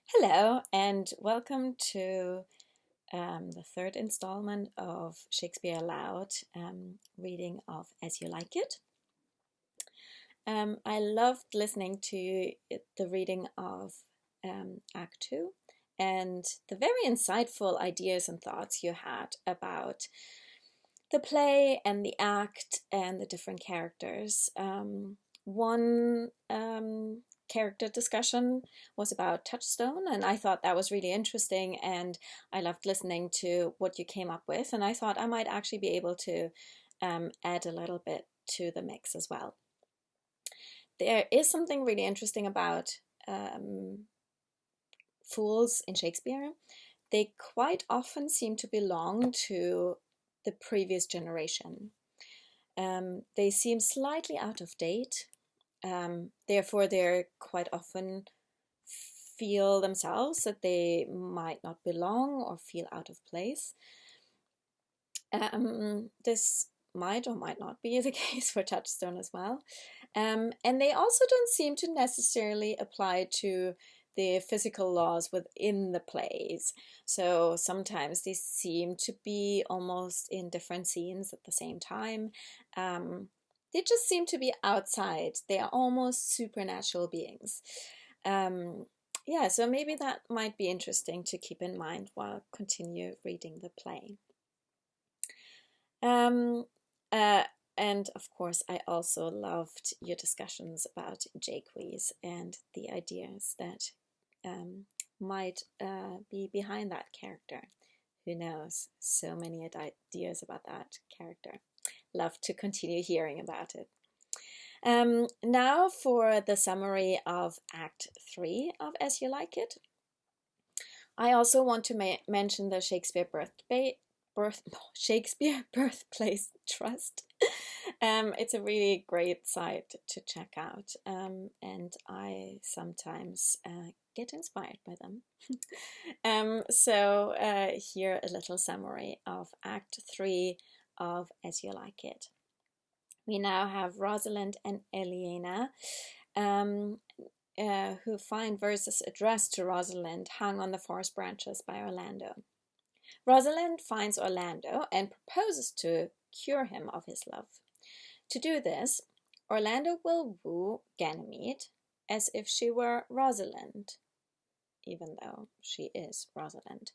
Hello, and welcome to the third installment of Shakespeare Aloud, reading of As You Like It. I loved listening to the reading of Act 2 and the very insightful ideas and thoughts you had about the play and the act and the different characters. One character discussion was about Touchstone, and I thought that was really interesting, and I loved listening to what you came up with, and I thought I might actually be able to add a little bit to the mix as well. There is something really interesting about fools in Shakespeare. They quite often seem to belong to the previous generation. They seem slightly out of date. Therefore, they're quite often feel themselves that they might not belong or feel out of place. This might or might not be the case for Touchstone as well. And they also don't seem to necessarily apply to the physical laws within the plays. So sometimes they seem to be almost in different scenes at the same time. They just seem to be outside. They are almost supernatural beings. Yeah, so maybe that might be interesting to keep in mind while continue reading the play. And of course, I also loved your discussions about Jaques and the ideas that might be behind that character. Who knows? So many ideas about that character. Love to continue hearing about it. Now for the summary of Act 3 of As You Like It. I also want to mention the Shakespeare Birthplace Trust. It's a really great site to check out, and I sometimes get inspired by them. So here a little summary of Act 3 of As You Like It. We now have Rosalind and Eliana, who find verses addressed to Rosalind hung on the forest branches by Orlando. Rosalind finds Orlando and proposes to cure him of his love. To do this, Orlando will woo Ganymede as if she were Rosalind, even though she is Rosalind.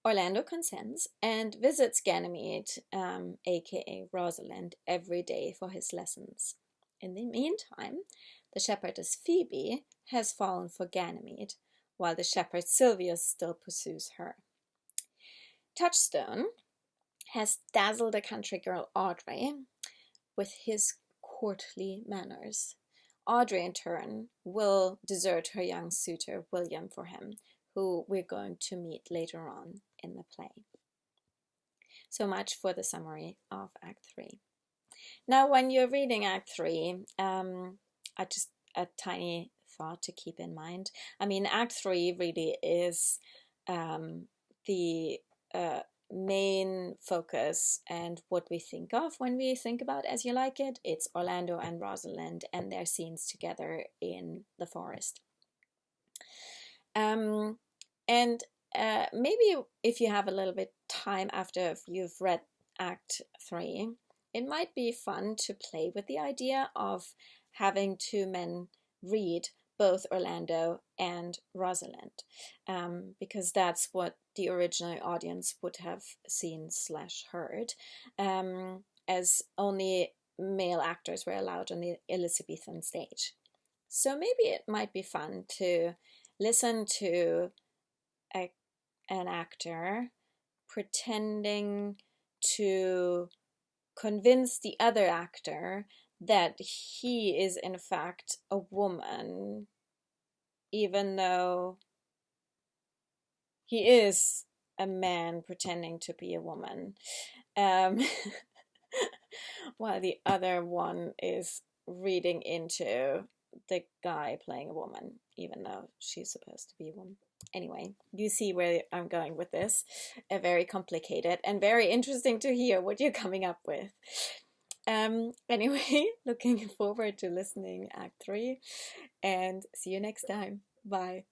Orlando consents and visits Ganymede, aka Rosalind, every day for his lessons. In the meantime, the shepherdess Phoebe has fallen for Ganymede, while the shepherd Silvius still pursues her. Touchstone has dazzled a country girl Audrey with his courtly manners. Audrey, in turn, will desert her young suitor William for him, who we're going to meet later on in the play. So much for the summary of Act 3. Now, when you're reading Act 3, just a tiny thought to keep in mind. I mean, Act 3 really is the main focus and what we think of when we think about As You Like It. It's Orlando and Rosalind and their scenes together in the forest. And maybe if you have a little bit time after you've read Act 3, it might be fun to play with the idea of having two men read both Orlando and Rosalind, because that's what the original audience would have seen / heard, as only male actors were allowed on the Elizabethan stage. So maybe it might be fun to listen to an actor pretending to convince the other actor that he is in fact a woman, even though he is a man pretending to be a woman, while the other one is reading into the guy playing a woman, even though she's supposed to be a woman. Anyway, you see where I'm going with this. Very complicated and very interesting to hear what you're coming up with. Anyway, looking forward to listening Act 3 and see you next time. Bye.